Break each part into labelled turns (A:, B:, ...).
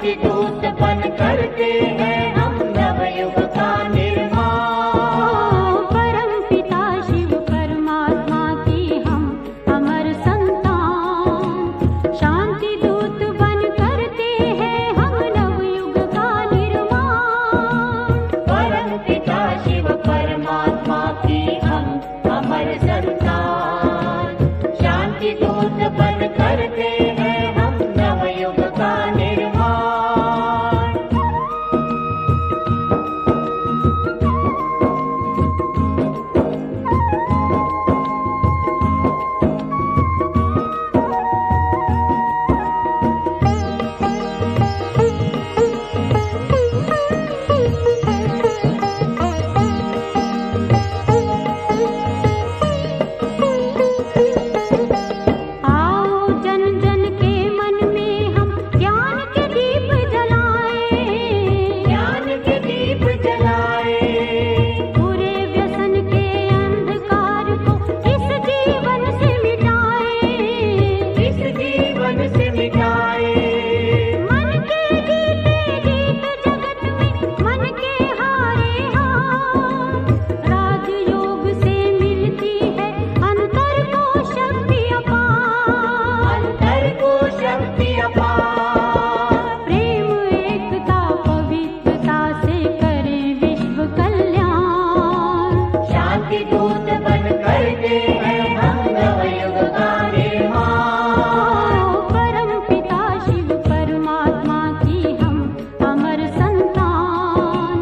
A: शांति दूत बन करते हैं हम नवयुग का निर्माण।
B: परम पिता शिव परमात्मा की हम अमर संतान, शांति दूत बन करते हैं हम नवयुग का निर्माण।
A: परम पिता शिव परमात्मा की हम अमर संतान, शांति दूत बन करते हैं हम नवयुग का निर्माण।
B: आओ जन जन के मन में हम ज्ञान के दीप जलाएं,
A: ज्ञान के दीप जलाए,
B: पूरे व्यसन के अंधकार को इस जीवन से मिटाएं।
A: इस जीवन से मिटाए।
B: मन के जीते जीत जगत में मन के हारे हार, राजयोग से मिलती है अंतर को शक्ति अपार।
A: अंतर को शक्ति अपार,
B: प्रेम एकता पवित्रता से करे विश्व कल्याण।
A: शांति दूत बन करते हैं हम नवयुग का निर्माण।
B: परम पिता शिव परमात्मा की हम अमर संतान,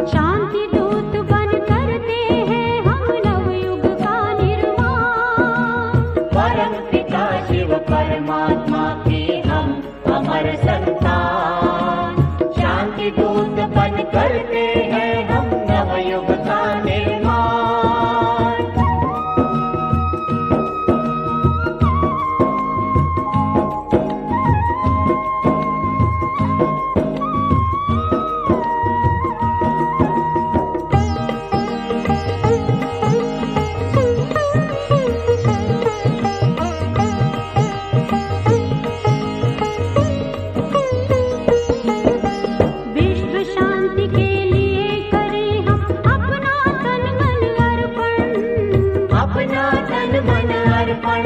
B: शांति दूत बन करते हैं हम नवयुग का निर्माण।
A: परम पिता शिव परमात्मा की हम अमर संतान, शांति दूत बन करते हैं हम नवयुग का निर्माण।
B: विश्व शांति के लिए करें हम अपना तन मन अर्पण।
A: अपना तन मन अर्पण,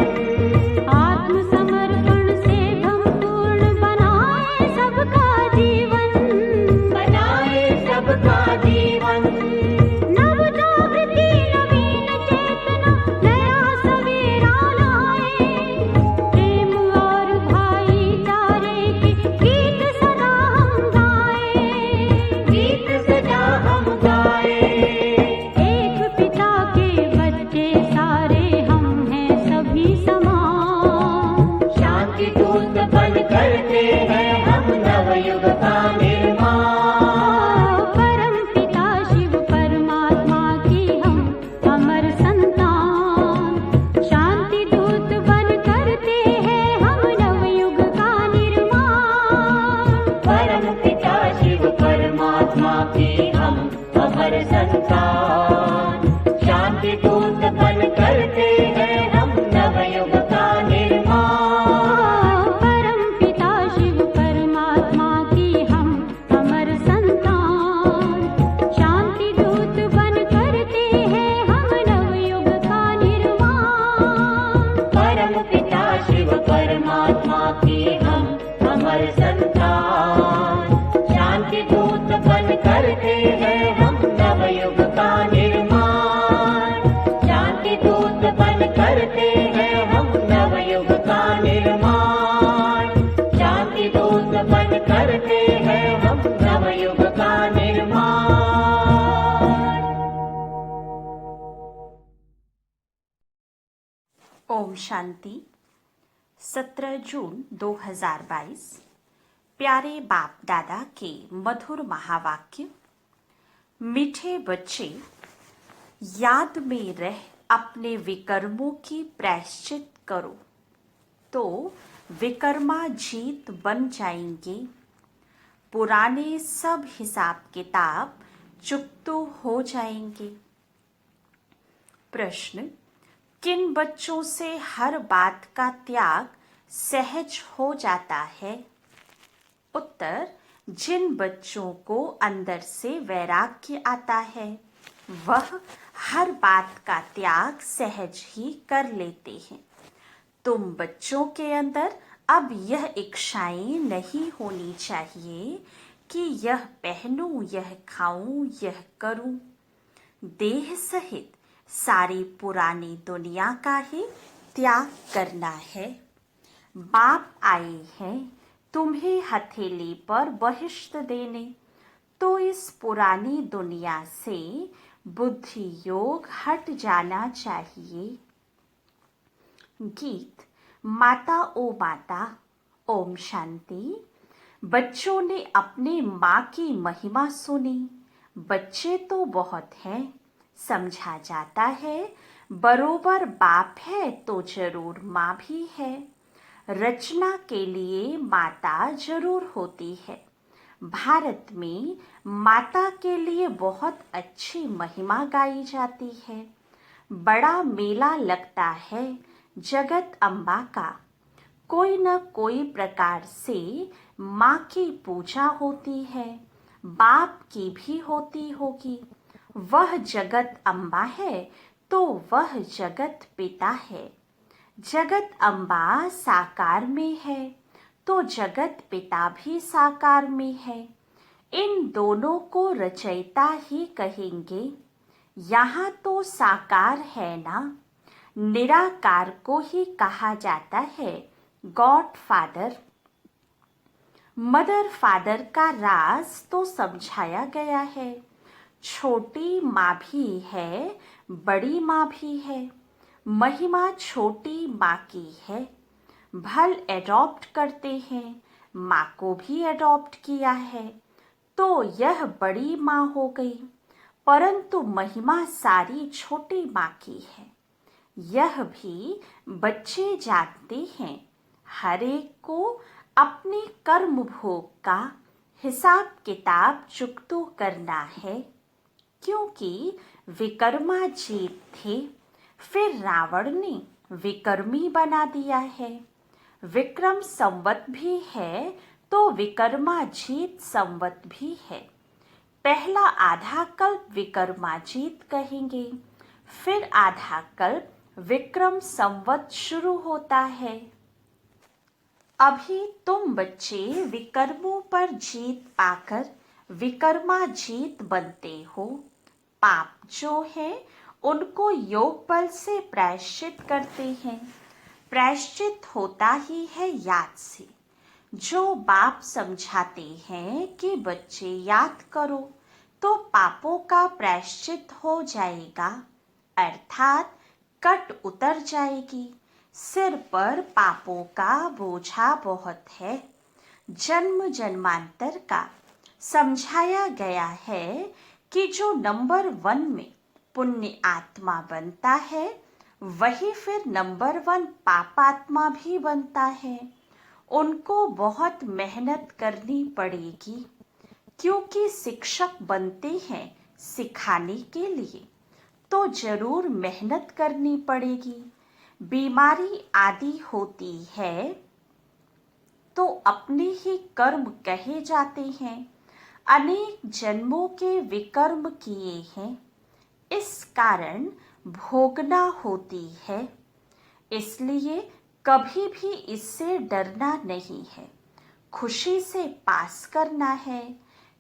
B: आत्मसमर्पण से हम पूर्ण बनाए सबका जीवन।
A: बनाए सबका जीवन।
B: नव जागृति नवीन चेतना नया सवेरा लाए, प्रेम और भाईचारे के गीत सदा हम गाए।
A: गीत सदा हम गाए,
B: एक पिता के बच्चे सारे हम हैं सभी समान,
A: शांति दूत बन करते हैं हम नवयुग का निर्माण।
B: परम पिता शिव परमात्मा की हम अमर संतान, शांति दूत बन करते हैं हम नवयुग का निर्माण।
A: परम पिता शिव परमात्मा की हम अमर संतान, शांति दूत बन करते हैं हम नवयुग का निर्माण।
B: परम पिता शिव परमात्मा की हम अमर संतान, शांति दूत बन करते हैं हम नवयुग का निर्माण।
A: परम पिता शिव परमात्मा की हम अमर संतान, शांति दूत बन करते हैं हम नवयुग का निर्माण। शांति दूत बन करते हैं हम नवयुग का निर्माण। शांति दूत बन करते हैं हम नवयुग का निर्माण।
C: ओम शांति। 17 जून 2022। प्यारे बाप दादा के मधुर महावाक्य। मीठे बच्चे, याद में रह अपने विकर्मों की प्रायश्चित करो तो विकर्मा जीत बन जाएंगे। पुराने सब हिसाब किताब चुकतो हो जाएंगे। प्रश्न, किन बच्चों से हर बात का त्याग सहज हो जाता है? उत्तर, जिन बच्चों को अंदर से वैराग्य आता है वह हर बात का त्याग सहज ही कर लेते हैं। तुम बच्चों के अंदर अब यह इच्छाएं नहीं होनी चाहिए कि यह पहनूं, यह खाऊं, यह करूं। देह सहित सारी पुरानी दुनिया का ही त्याग करना है। बाप आए हैं तुम्हें हथेली पर बहिष्ट देने, तो इस पुरानी दुनिया से बुद्धि योग हट जाना चाहिए। गीत माता ओ माता, ओम शांति। बच्चों ने अपने माँ की महिमा सुनी। बच्चे तो बहुत हैं, समझा जाता है बरोबर बाप है तो जरूर माँ भी है। रचना के लिए माता जरूर होती है। भारत में माता के लिए बहुत अच्छी महिमा गाई जाती है। बड़ा मेला लगता है जगत अम्बा का। कोई न कोई प्रकार से माँ की पूजा होती है, बाप की भी होती होगी। वह जगत अम्बा है तो वह जगत पिता है। जगत अम्बा साकार में है तो जगत पिता भी साकार में है। इन दोनों को रचयिता ही कहेंगे। यहाँ तो साकार है ना, निराकार को ही कहा जाता है गॉड फादर। मदर फादर का राज तो समझाया गया है। छोटी माँ भी है, बड़ी माँ भी है। महिमा छोटी माँ की है। भल एडॉप्ट करते हैं, माँ को भी एडॉप्ट किया है तो यह बड़ी माँ हो गई, परंतु महिमा सारी छोटी माँ की है। यह भी बच्चे जानते हैं। हर एक को अपने कर्म भोग का हिसाब किताब चुकतो करना है, क्योंकि विकर्मा जीत थे, फिर रावण ने विकर्मी बना दिया है। विक्रम संवत भी है तो विकर्माजीत संवत भी है। पहला आधा कल्प विकर्माजीत कहेंगे, फिर आधा कल्प विक्रम संवत शुरू होता है। अभी तुम बच्चे विकर्मों पर जीत पाकर विकर्माजीत बनते हो। पाप जो है उनको योग बल से प्रायश्चित करते हैं। प्रायश्चित होता ही है याद से। जो बाप समझाते हैं कि बच्चे याद करो तो पापों का प्रायश्चित हो जाएगा, अर्थात कट उतर जाएगी। सिर पर पापों का बोझा बहुत है, जन्म जन्मांतर का। समझाया गया है कि जो नंबर 1 में पुण्य आत्मा बनता है वही फिर नंबर 1 पापात्मा भी बनता है। उनको बहुत मेहनत करनी पड़ेगी, क्योंकि शिक्षक बनते हैं सिखाने के लिए, तो जरूर मेहनत करनी पड़ेगी। बीमारी आदि होती है तो अपने ही कर्म कहे जाते हैं। अनेक जन्मों के विकर्म किए हैं, इस कारण भोगना होती है। इसलिए कभी भी इससे डरना नहीं है, खुशी से पास करना है,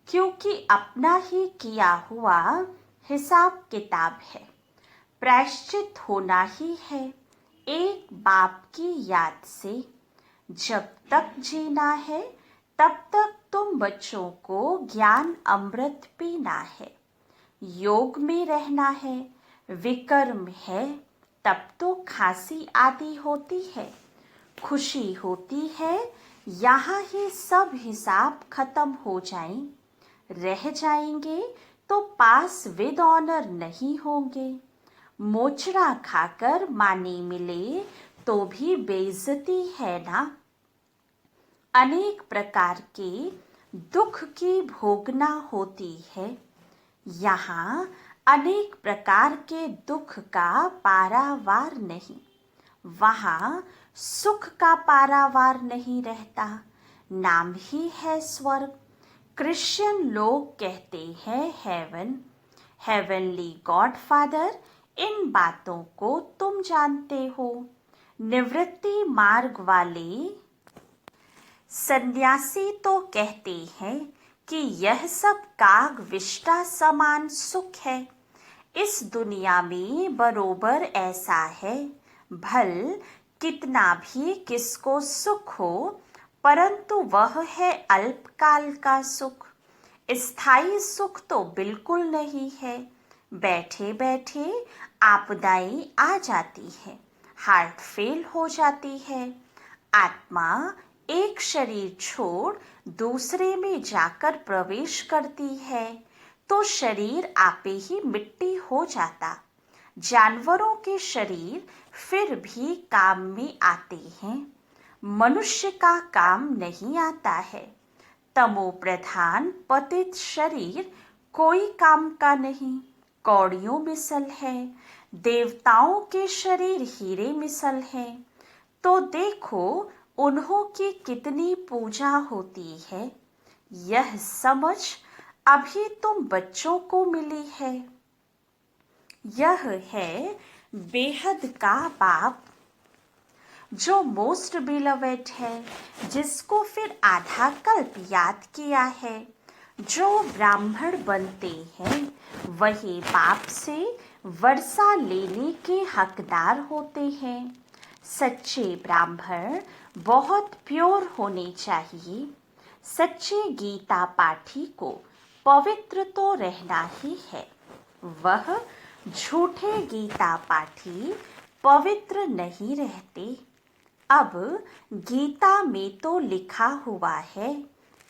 C: क्योंकि अपना ही किया हुआ हिसाब किताब है। प्रायश्चित होना ही है एक बाप की याद से। जब तक जीना है तब तक तुम बच्चों को ज्ञान अमृत पीना है, योग में रहना है। विकर्म है तब तो खांसी आदि होती है, खुशी होती है यहाँ ही सब हिसाब खत्म हो जाएं। रह जाएंगे तो पास विद ऑनर नहीं होंगे। मोचड़ा खाकर मानी मिले तो भी बेइज्जती है ना। अनेक प्रकार के दुख की भोगना होती है। यहाँ अनेक प्रकार के दुख का पारावार नहीं, वहाँ सुख का पारावार नहीं रहता। नाम ही है स्वर्ग, क्रिश्चियन लोग कहते हैं हेवन, हेवनली गॉड फादर, इन बातों को तुम जानते हो। निवृत्ति मार्ग वाले सन्यासी तो कहते हैं कि यह सब काग विष्टा समान सुख है। इस दुनिया में बरोबर ऐसा है, भल कितना भी किसको सुख हो, परंतु वह है अल्पकाल का सुख। स्थायी सुख तो बिल्कुल नहीं है। बैठे बैठे आपदाएं आ जाती है, हार्ट फेल हो जाती है, आत्मा एक शरीर छोड़ दूसरे में जाकर प्रवेश करती है तो शरीर आपे ही मिट्टी हो जाता। जानवरों के शरीर फिर भी काम में आते हैं, मनुष्य का काम नहीं आता है। तमो प्रधान पतित शरीर कोई काम का नहीं, कौड़ियों मिसल है। देवताओं के शरीर हीरे मिसल है। तो देखो उन्हों की कितनी पूजा होती है। यह समझ अभी तुम बच्चों को मिली है। यह है बेहद का बाप जो मोस्ट बिलवेड है, जिसको फिर आधा कल्प याद किया है। जो ब्राह्मण बनते हैं वही बाप से वर्षा लेने के हकदार होते हैं। सच्चे ब्राह्मण बहुत प्योर होने चाहिए। सच्चे गीता पाठी को पवित्र तो रहना ही है। वह झूठे गीता पाठी पवित्र नहीं रहते। अब गीता में तो लिखा हुआ है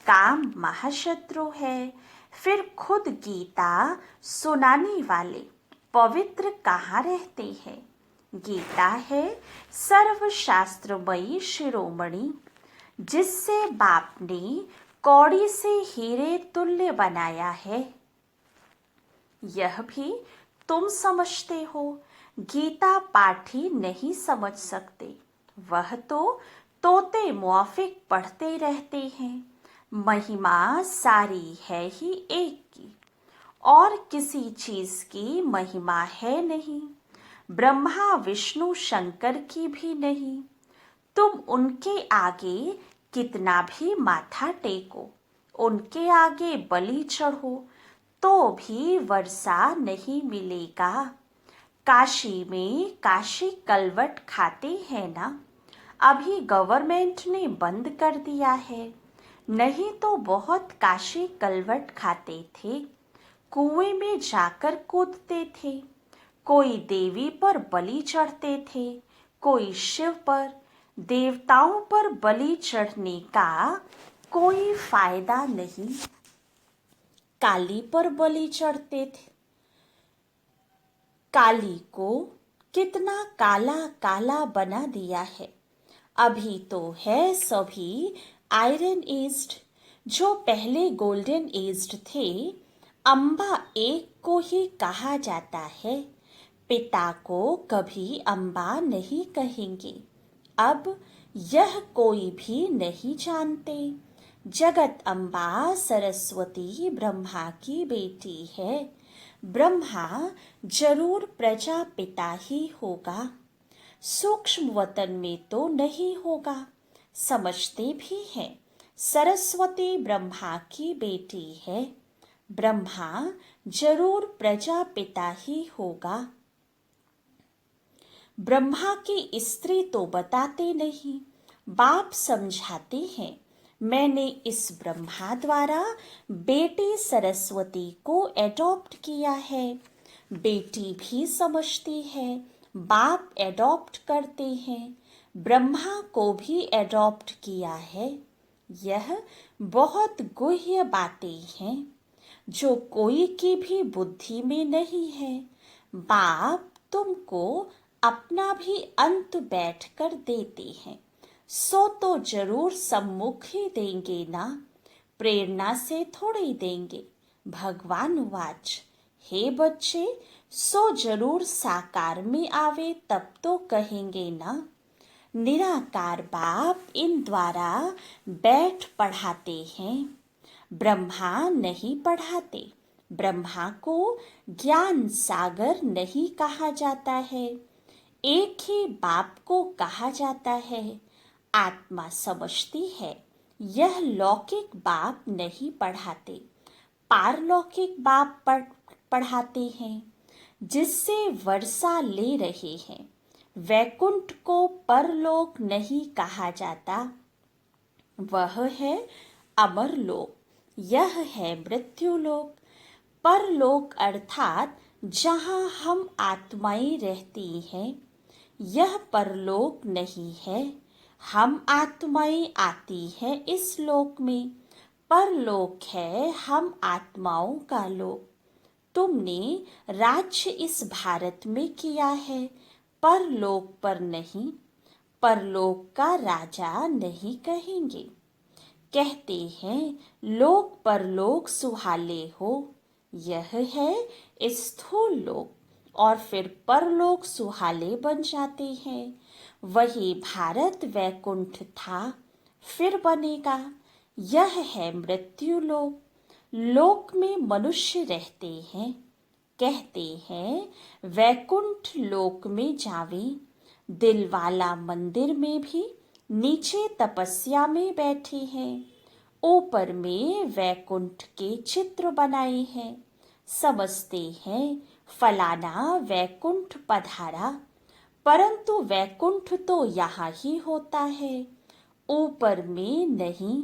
C: काम महाशत्रु है, फिर खुद गीता सुनाने वाले पवित्र कहाँ रहते हैं। गीता है सर्वशास्त्रमयी शिरोमणि, जिससे बाप ने कौड़ी से हीरे तुल्य बनाया है। यह भी तुम समझते हो, गीता पाठी नहीं समझ सकते। वह तो तोते मुआफिक पढ़ते रहते हैं। महिमा सारी है ही एक की, और किसी चीज की महिमा है नहीं। ब्रह्मा विष्णु शंकर की भी नहीं। तुम उनके आगे कितना भी माथा टेको, उनके आगे बलि चढ़ो, तो भी वर्षा नहीं मिलेगा। काशी में काशी कलवट खाते हैं ना, अभी गवर्नमेंट ने बंद कर दिया है। नहीं तो बहुत काशी कलवट खाते थे, कुएं में जाकर कूदते थे। कोई देवी पर बलि चढ़ते थे, कोई शिव पर। देवताओं पर बलि चढ़ने का कोई फायदा नहीं। काली पर बलि चढ़ते थे। काली को कितना काला काला बना दिया है। अभी तो है सभी आयरन एज्ड, जो पहले गोल्डन एज्ड थे। अम्बा एक को ही कहा जाता है, पिता को कभी अम्बा नहीं कहेंगे। अब यह कोई भी नहीं जानते। जगत अम्बा सरस्वती ब्रह्मा की बेटी है। ब्रह्मा जरूर प्रजापिता ही होगा, सूक्ष्म वतन में तो नहीं होगा। समझते भी हैं सरस्वती ब्रह्मा की बेटी है। ब्रह्मा जरूर प्रजापिता ही होगा। ब्रह्मा की स्त्री तो बताते नहीं, बाप समझाते हैं। मैंने इस ब्रह्मा द्वारा बेटी सरस्वती को एडॉप्ट किया है। बेटी भी समझती है, बाप एडॉप्ट करते हैं। ब्रह्मा को भी एडॉप्ट किया है। यह बहुत गुह्य बातें हैं जो कोई की भी बुद्धि में नहीं है। बाप तुमको अपना भी अंत बैठ कर देते हैं, सो तो जरूर सम्मुख ही देंगे ना, प्रेरणा से थोड़ी देंगे। भगवान वाच, हे बच्चे, सो जरूर साकार में आवे तब तो कहेंगे ना। निराकार बाप इन द्वारा बैठ पढ़ाते हैं। ब्रह्मा नहीं पढ़ाते। ब्रह्मा को ज्ञान सागर नहीं कहा जाता है। एक ही बाप को कहा जाता है। आत्मा समझती है यह लौकिक बाप नहीं पढ़ाते, पारलौकिक बाप पढ़ाते हैं, जिससे वर्षा ले रहे हैं। वैकुंठ को परलोक नहीं कहा जाता, वह है अमरलोक, यह है मृत्युलोक। परलोक अर्थात जहाँ हम आत्माएं रहती हैं, यह परलोक नहीं है। हम आत्माएं आती हैं इस लोक में। परलोक है हम आत्माओं का लोक। तुमने राज्य इस भारत में किया है, परलोक पर नहीं। परलोक का राजा नहीं कहेंगे। कहते हैं लोक परलोक सुहाले हो, यह है स्थूल लोक, और फिर परलोक सुहाले बन जाते हैं। वही भारत वैकुंठ था, फिर बनेगा। यह है मृत्यु लोक। लोक में मनुष्य रहते हैं। कहते हैं वैकुंठ लोक में जावे। दिलवाला मंदिर में भी नीचे तपस्या में बैठे हैं, ऊपर में वैकुंठ के चित्र बनाए हैं। समझते हैं फलाना वैकुंठ पधारा, परंतु वैकुंठ तो यहाँ ही होता है, ऊपर में नहीं।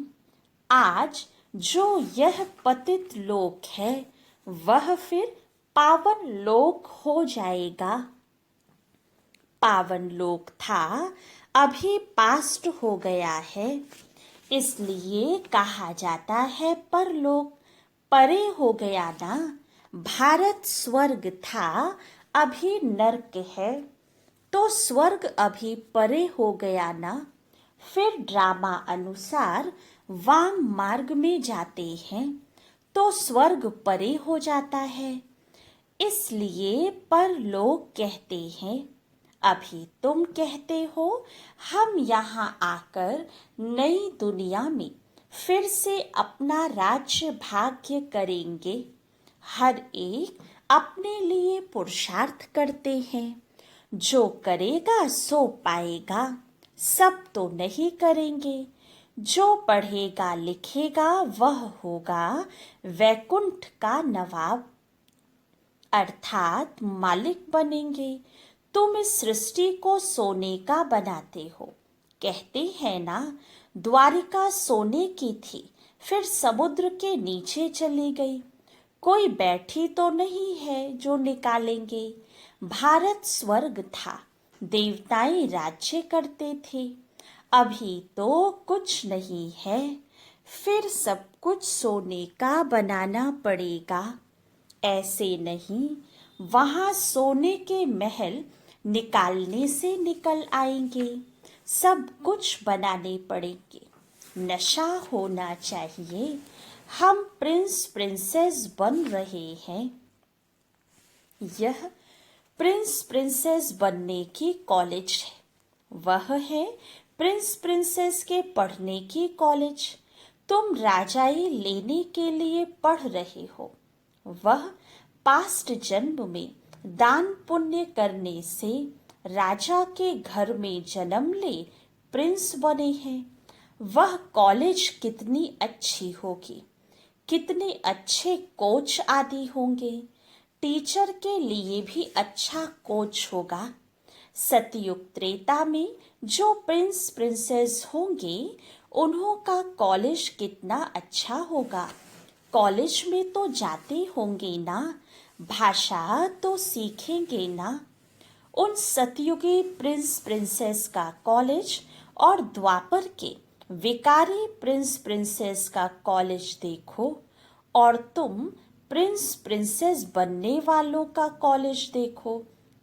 C: आज जो यह पतित लोक है, वह फिर पावन लोक हो जाएगा। पावन लोक था, अभी पास्ट हो गया है, इसलिए कहा जाता है परलोक। परे हो गया ना। भारत स्वर्ग था, अभी नर्क है, तो स्वर्ग अभी परे हो गया ना। फिर ड्रामा अनुसार वाम मार्ग में जाते हैं, तो स्वर्ग परे हो जाता है, इसलिए परलोक कहते हैं। अभी तुम कहते हो हम यहाँ आकर नई दुनिया में फिर से अपना राज्य भाग्य करेंगे। हर एक अपने लिए पुरुषार्थ करते हैं। जो करेगा सो पाएगा, सब तो नहीं करेंगे। जो पढ़ेगा लिखेगा वह होगा वैकुंठ का नवाब, अर्थात मालिक बनेंगे। तुम इस सृष्टि को सोने का बनाते हो। कहते हैं ना द्वारिका सोने की थी, फिर समुद्र के नीचे चली गई। कोई बैठी तो नहीं है जो निकालेंगे। भारत स्वर्ग था, देवताएं राज्य करते थे। अभी तो कुछ नहीं है, फिर सब कुछ सोने का बनाना पड़ेगा। ऐसे नहीं, वहाँ सोने के महल निकालने से निकल आएंगे। सब कुछ बनाने पड़ेंगे। नशा होना चाहिए। हम प्रिंस प्रिंसेस बन रहे हैं। यह प्रिंस प्रिंसेस बनने की कॉलेज है। वह है प्रिंस प्रिंसेस के पढ़ने की कॉलेज। तुम राजाई लेने के लिए पढ़ रहे हो। वह पास्ट जन्म में दान पुण्य करने से राजा के घर में जन्म ले प्रिंस बने हैं। वह कॉलेज कितनी अच्छी होगी, कितने अच्छे कोच आदि होंगे। टीचर के लिए भी अच्छा कोच होगा। सतयुग त्रेता में जो प्रिंस प्रिंसेस होंगे, उन्हों का कॉलेज कितना अच्छा होगा। कॉलेज में तो जाते होंगे ना, भाषा तो सीखेंगे ना। उन सतयुगी प्रिंस प्रिंसेस का कॉलेज और द्वापर के विकारी प्रिंस प्रिंसेस का कॉलेज देखो, और तुम प्रिंस प्रिंसेस बनने वालों का कॉलेज देखो,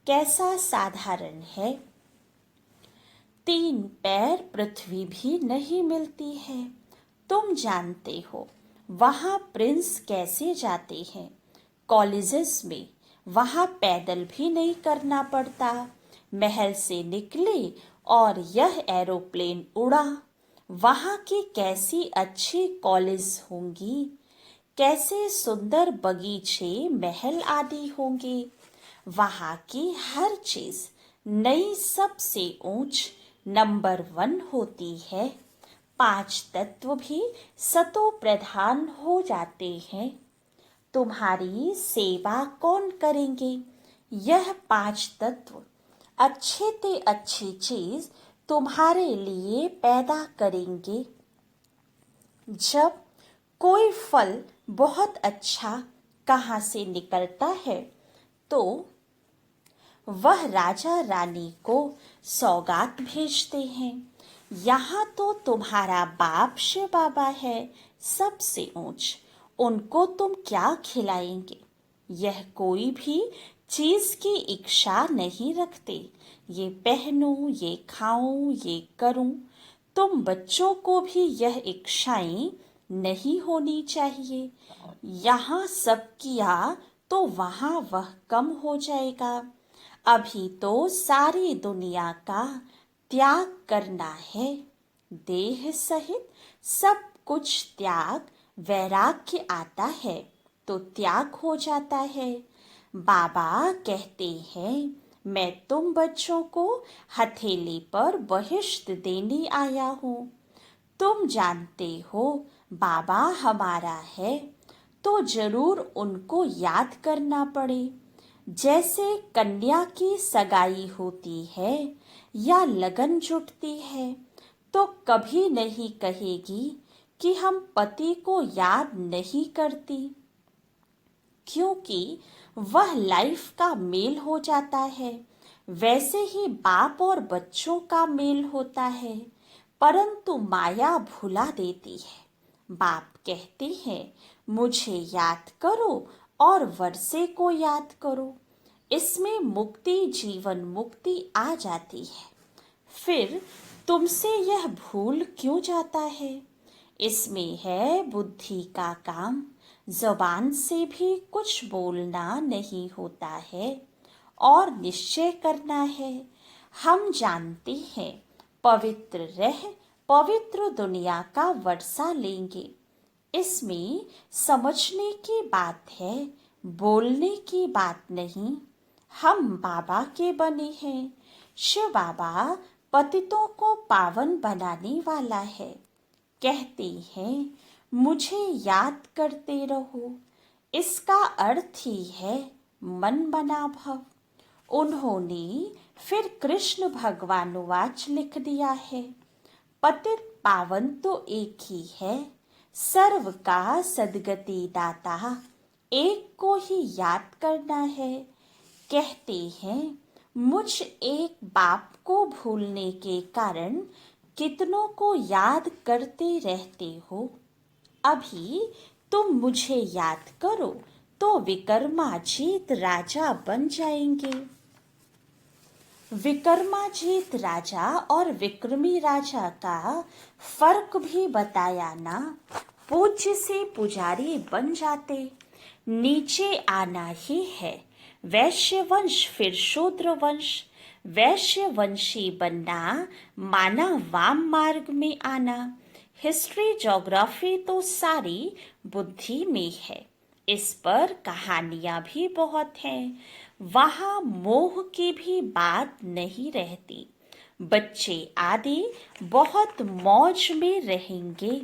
C: कैसा साधारण है। 3 पैर पृथ्वी भी नहीं मिलती है। तुम जानते हो वहाँ प्रिंस कैसे जाते हैं कॉलेजेस में। वहाँ पैदल भी नहीं करना पड़ता। महल से निकले और यह एरोप्लेन उड़ा। वहाँ की कैसी अच्छी कॉलेज होंगी, कैसे सुंदर बगीचे महल आदि होंगे। वहाँ की हर चीज नई सबसे ऊंच नंबर 1 होती है। 5 तत्व भी सतो प्रधान हो जाते हैं। तुम्हारी सेवा कौन करेंगे? यह 5 तत्व अच्छे ते अच्छी चीज तुम्हारे लिए पैदा करेंगे। जब कोई फल बहुत अच्छा कहाँ से निकलता है तो वह राजा रानी को सौगात भेजते हैं। यहाँ तो तुम्हारा बाप शिव बाबा है सबसे ऊंच, उनको तुम क्या खिलाएंगे? यह कोई भी चीज की इच्छा नहीं रखते, ये पहनूं, ये खाऊं, ये करूं। तुम बच्चों को भी यह इच्छाएं नहीं होनी चाहिए। यहाँ सब किया तो वहाँ वह कम हो जाएगा। अभी तो सारी दुनिया का त्याग करना है। देह सहित सब कुछ त्याग, वैराग्य आता है तो त्याग हो जाता है। बाबा कहते हैं, मैं तुम बच्चों को हथेली पर बहिष्ट देने आया हूँ। तुम जानते हो बाबा हमारा है तो जरूर उनको याद करना पड़े। जैसे कन्या की सगाई होती है या लगन जुटती है तो कभी नहीं कहेगी कि हम पति को याद नहीं करती, क्योंकि वह लाइफ का मेल हो जाता है। वैसे ही बाप और बच्चों का मेल होता है, परंतु माया भुला देती है। बाप कहते हैं, मुझे याद करो और वर्षे को याद करो। इसमें मुक्ति, जीवन मुक्ति आ जाती है। फिर तुमसे यह भूल क्यों जाता है? इसमें है बुद्धि का काम। जबान से भी कुछ बोलना नहीं होता है और निश्चय करना है। हम जानते हैं पवित्र रह पवित्र दुनिया का वर्षा लेंगे। इसमें समझने की बात है, बोलने की बात नहीं। हम बाबा के बने हैं। शिव बाबा पतितों को पावन बनाने वाला है। कहते हैं, मुझे याद करते रहो। इसका अर्थ ही है मन बना भव। उन्होंने फिर कृष्ण भगवानुवाच लिख दिया है, पतित पावन तो एक ही है, सर्व का सद्गति दाता एक को ही याद करना है। कहते हैं, मुझ एक बाप को भूलने के कारण कितनों को याद करते रहते हो। अभी तुम मुझे याद करो तो विक्रमाजीत राजा बन जाएंगे। विक्रमाजीत राजा और विक्रमी राजा का फर्क भी बताया ना। पूज्य से पुजारी बन जाते, नीचे आना ही है। वैश्य वंश फिर शूद्र वंश। वैश्य वंशी बनना माना वाम मार्ग में आना। हिस्ट्री ज्योग्राफी तो सारी बुद्धि में है। इस पर कहानियां भी बहुत हैं। वहाँ मोह की भी बात नहीं रहती। बच्चे आदि बहुत मौज में रहेंगे।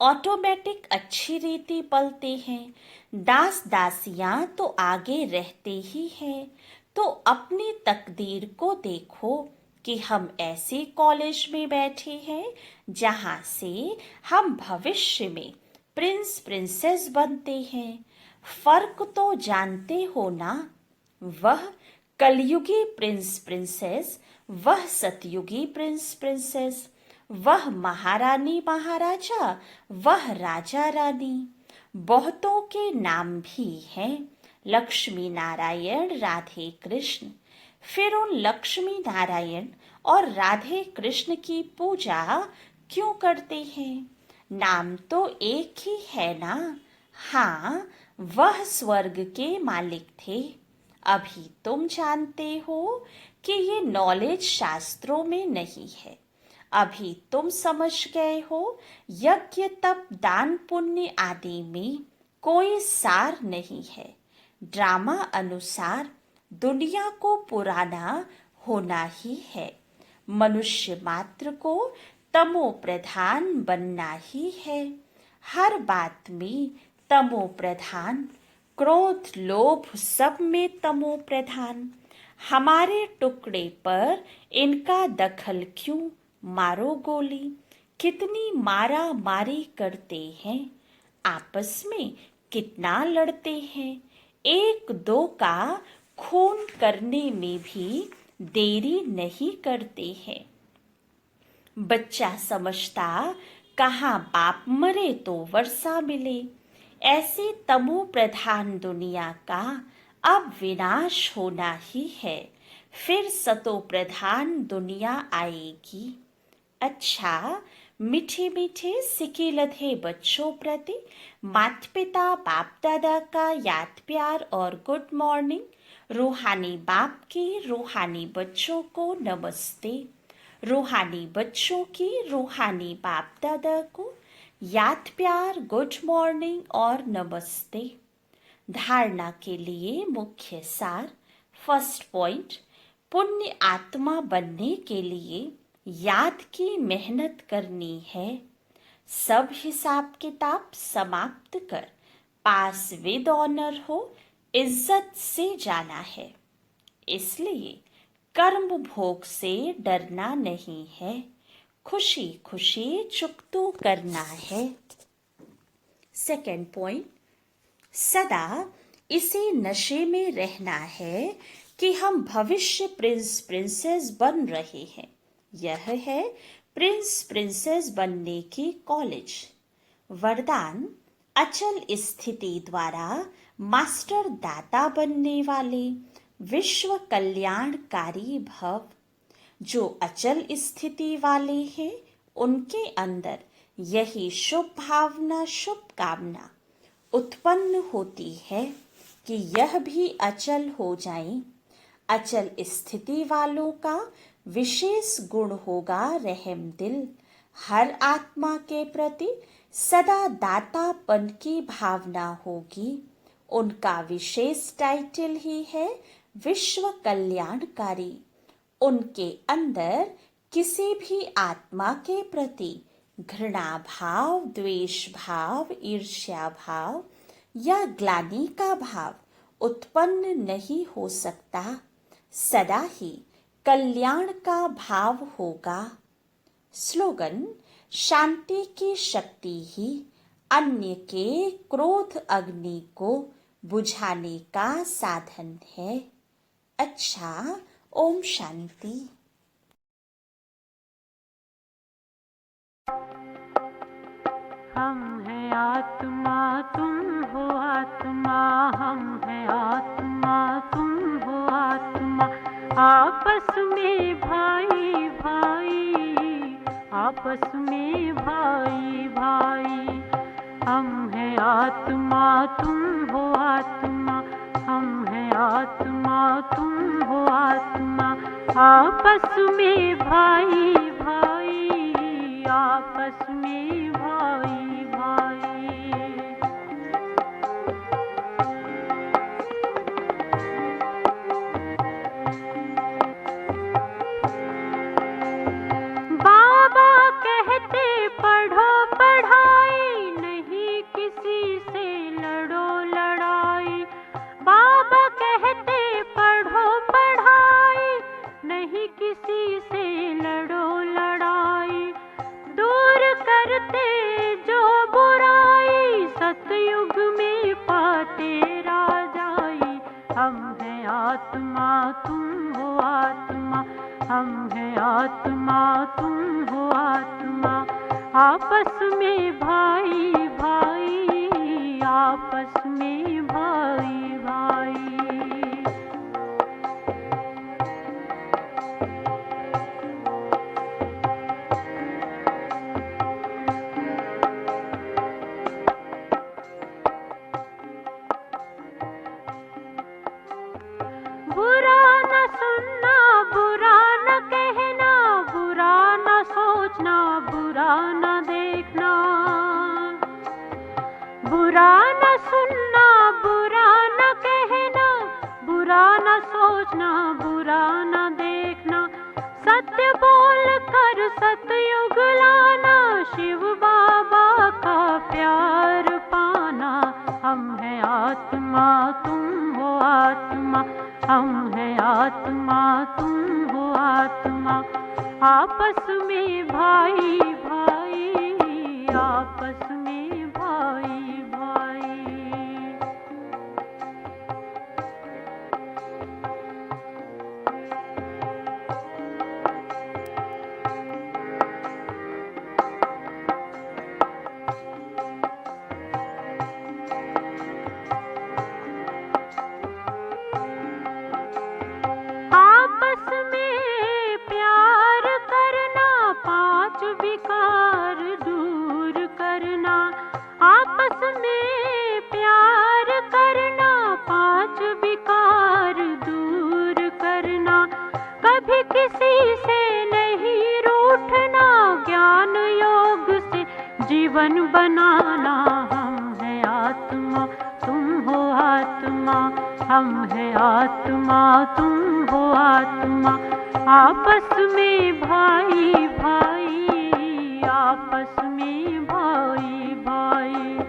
C: ऑटोमेटिक अच्छी रीति पलते हैं। दास दासियां तो आगे रहते ही हैं। तो अपनी तकदीर को देखो कि हम ऐसे कॉलेज में बैठे हैं जहाँ से हम भविष्य में प्रिंस प्रिंसेस बनते हैं। फर्क तो जानते हो ना, वह कलयुगी प्रिंस प्रिंसेस, वह सतयुगी प्रिंस प्रिंसेस, वह महारानी महाराजा, वह राजा रानी। बहुतों के नाम भी हैं, लक्ष्मी नारायण, राधे कृष्ण। फिर उन लक्ष्मी नारायण और राधे कृष्ण की पूजा क्यों करते हैं? नाम तो एक ही है ना। हाँ, वह स्वर्ग के मालिक थे। अभी तुम जानते हो कि ये नॉलेज शास्त्रों में नहीं है। अभी तुम समझ गए हो, यज्ञ तप दान पुण्य आदि में कोई सार नहीं है। ड्रामा अनुसार दुनिया को पुराना होना ही है। मनुष्य मात्र को तमो प्रधान बनना ही है। हर बात में तमो प्रधान, क्रोध लोभ सब में तमो प्रधान। हमारे टुकड़े पर इनका दखल क्यों, मारो गोली। कितनी मारा मारी करते हैं, आपस में कितना लड़ते हैं। एक दो का खून करने में भी देरी नहीं करते हैं। बच्चा समझता कहाँ बाप मरे तो वर्षा मिले। ऐसी तमो प्रधान दुनिया का अब विनाश होना ही है। फिर सतो प्रधान दुनिया आएगी। अच्छा, मीठे मीठे सिके लधे बच्चों प्रति माता पिता बाप दादा का याद प्यार और गुड मॉर्निंग। रूहानी बाप की रूहानी बच्चों को नमस्ते। रूहानी बच्चों की रूहानी बाप दादा को याद प्यार, गुड मॉर्निंग और नमस्ते। धारणा के लिए मुख्य सार। फर्स्ट पॉइंट, पुण्य आत्मा बनने के लिए याद की मेहनत करनी है। सब हिसाब किताब समाप्त कर पास विद ऑनर हो, इज्जत से जाना है। इसलिए कर्म भोग से डरना नहीं है, खुशी खुशी चुकतू करना है। सेकेंड पॉइंट, सदा इसी नशे में रहना है कि हम भविष्य प्रिंस प्रिंसेस बन रहे हैं। यह है प्रिंस प्रिंसेस बनने की कॉलेज। वरदान, अचल स्थिति द्वारा मास्टर दाता बनने वाले विश्व कल्याणकारी भव। जो अचल स्थिति वाले हैं उनके अंदर यही शुभ भावना, शुभ कामना उत्पन्न होती है कि यह भी अचल हो जाएं। अचल स्थिति वालों का विशेष गुण होगा रहम दिल। हर आत्मा के प्रति सदा दातापन की भावना होगी। उनका विशेष टाइटल ही है विश्व कल्याणकारी। उनके अंदर किसी भी आत्मा के प्रति घृणा भाव, द्वेष भाव, ईर्ष्या भाव या ग्लानि का भाव उत्पन्न नहीं हो सकता। सदा ही कल्याण का भाव होगा। स्लोगन, शांति की शक्ति ही अन्य के क्रोध अग्नि को बुझाने का साधन है। अच्छा, ओम शांति।
B: हम हैं आत्मा, तुम हो आत्मा। हम हैं आत्मा, तुम हो आत्मा। आपस में भाई भाई, आपस में भाई भाई। हम हैं आत्मा, तुम हो आत्मा। हम हैं आत्मा, तुम हो आत्मा। आपस में भाई भाई, आपस में भाई भाई। बाबा कहते पढ़ो पढ़ाई, नहीं किसी से लड़ो लड़ाई। बाबा कहते पढ़ो पढ़ाई, नहीं किसी से लड़ो लड़ाई। दूर करते जो बुराई, सतयुग में पाते राजाई। हम हैं आत्मा, तुम हो आत्मा। हम हैं आत्मा, तुम हो आत्मा। आपस में भाई भाई, आपस में भाई भाई। बुरा न सुनना, बुरा न कहना, बुरा न सोचना। बुरा न सुनना, बुरा न कहना, बुरा न सोचना, बुरा न देखना, सत्य बोल कर सतयुग लाना, शिव बाबा का प्यार पाना। हम हैं आत्मा, तुम हो आत्मा, हम हैं आत्मा, तुम हो आत्मा। आपस में भाई भाई, आपस में भाई भाई। आपस में प्यार करना, पांच विकार दूर करना। आपस में प्यार करना, पांच विकार दूर करना। कभी किसी से नहीं रूठना, ज्ञान योग से जीवन बनाना। हम हैं आत्मा, तुम हो आत्मा, हम हैं आत्मा, तुम हो आत्मा। आपस में भाई भाई, आपस में भाई भाई।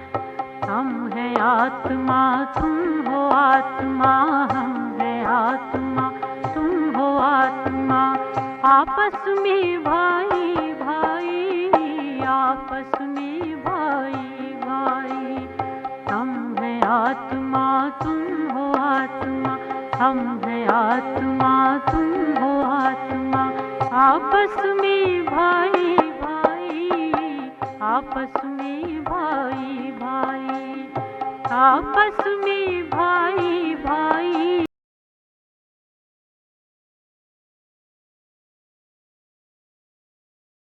B: हम हैं आत्मा, तुम हो आत्मा, हम हैं आत्मा, तुम हो आत्मा। आपस में भाई भाई, आपस में भाई भाई। हम हैं आत्मा, तुम हो आत्मा, हम हैं आत्मा, तुम हो आत्मा। आपस में भाई भाई, आपस में भाई भाई। आपस में भाई भाई,